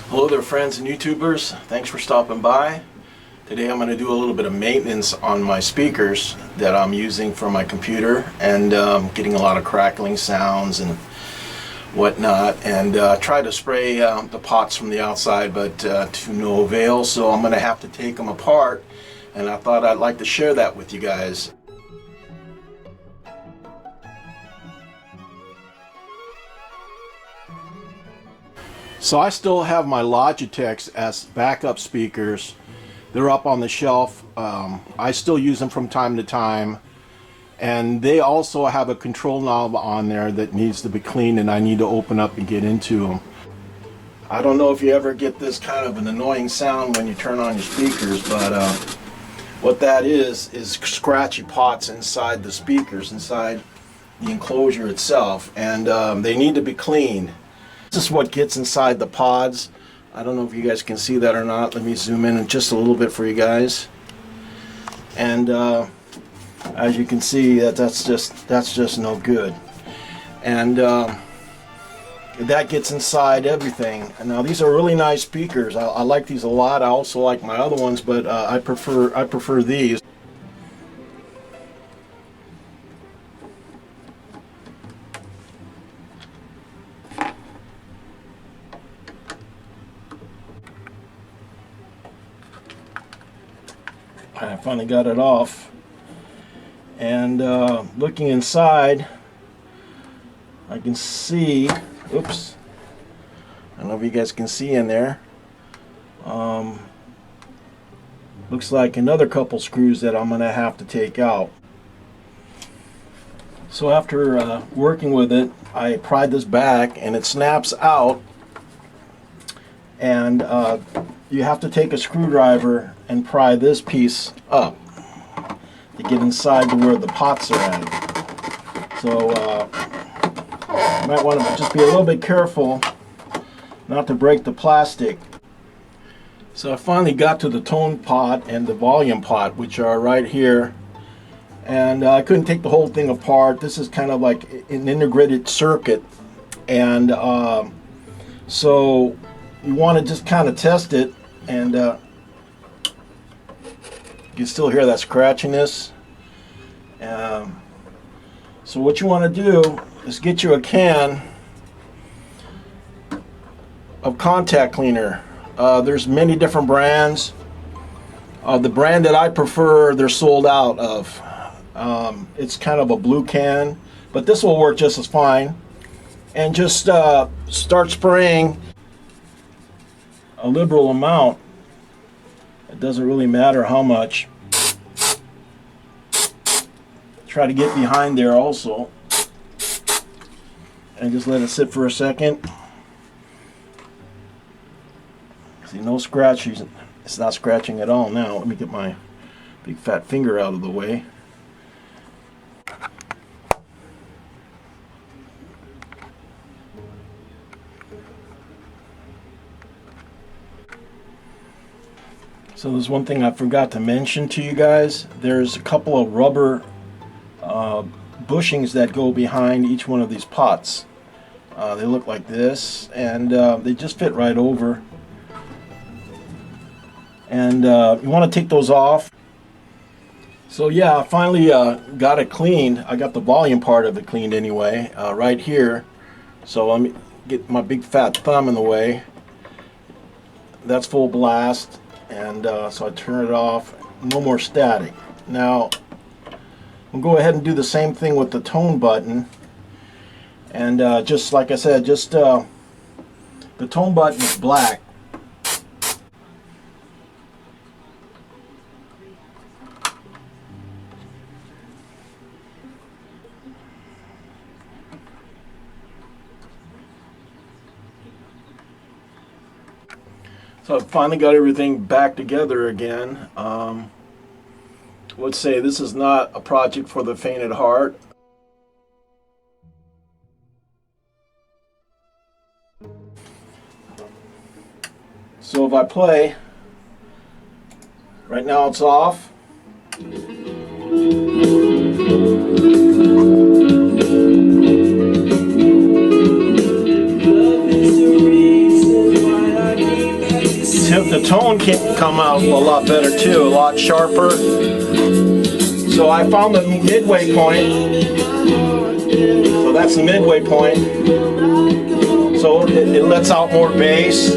Hello there, friends and YouTubers. Thanks for stopping by. Today I'm going to do a little bit of maintenance on my speakers that I'm using for my computer, and getting a lot of crackling sounds and whatnot, and try to spray the pots from the outside, but to no avail. So I'm going to have to take them apart, and I thought I'd like to share that with you guys. So I still have my Logitechs as backup speakers. They're up on the shelf. I still use them from time to time, and they also have a control knob on there that needs to be cleaned, and I need to open up and get into them. I don't know if you ever get this kind of an annoying sound when you turn on your speakers, but what that is scratchy pots inside the speakers, inside the enclosure itself, and they need to be cleaned. This is what gets inside the pods. I don't know if you guys can see that or not. Let me zoom in just a little bit for you guys. And as you can see, that's just no good. And that gets inside everything. And now these are really nice speakers. I like these a lot. I also like my other ones, but I prefer these. I finally got it off, and looking inside, I can see, oops, I don't know if you guys can see in there, looks like another couple screws that I'm going to have to take out. So after working with it, I pried this back, and it snaps out, and you have to take a screwdriver and pry this piece up to get inside to where the pots are at. So you might want to just be a little bit careful not to break the plastic. So I finally got to the tone pot and the volume pot, which are right here, and I couldn't take the whole thing apart. This is kind of like an integrated circuit, and so you want to just kind of test it, and you can still hear that scratchiness. So what you want to do is get you a can of contact cleaner. There's many different brands. The brand that I prefer, they're sold out of. It's kind of a blue can, but this will work just as fine. And just start spraying a liberal amount. It doesn't really matter how much. Try to get behind there also, and just let it sit for a second. See, no scratches. It's not scratching at all now. Let me get my big fat finger out of the way. So there's one thing I forgot to mention to you guys. There's a couple of rubber bushings that go behind each one of these pots. They look like this, and they just fit right over. And you want to take those off. So yeah, I finally got it cleaned. I got the volume part of it cleaned anyway, right here. So let me get my big fat thumb in the way. That's full blast. And so I turn it off. No more static. Now we'll go ahead and do the same thing with the tone button. And just like I said, just the tone button is black. So I finally got everything back together again. Let's say this is not a project for the faint at heart. So if I play, right now it's off. Love is the reason why I keep the tone can come out a lot better too, a lot sharper. So I found the midway point. So that's the midway point. So it lets out more bass.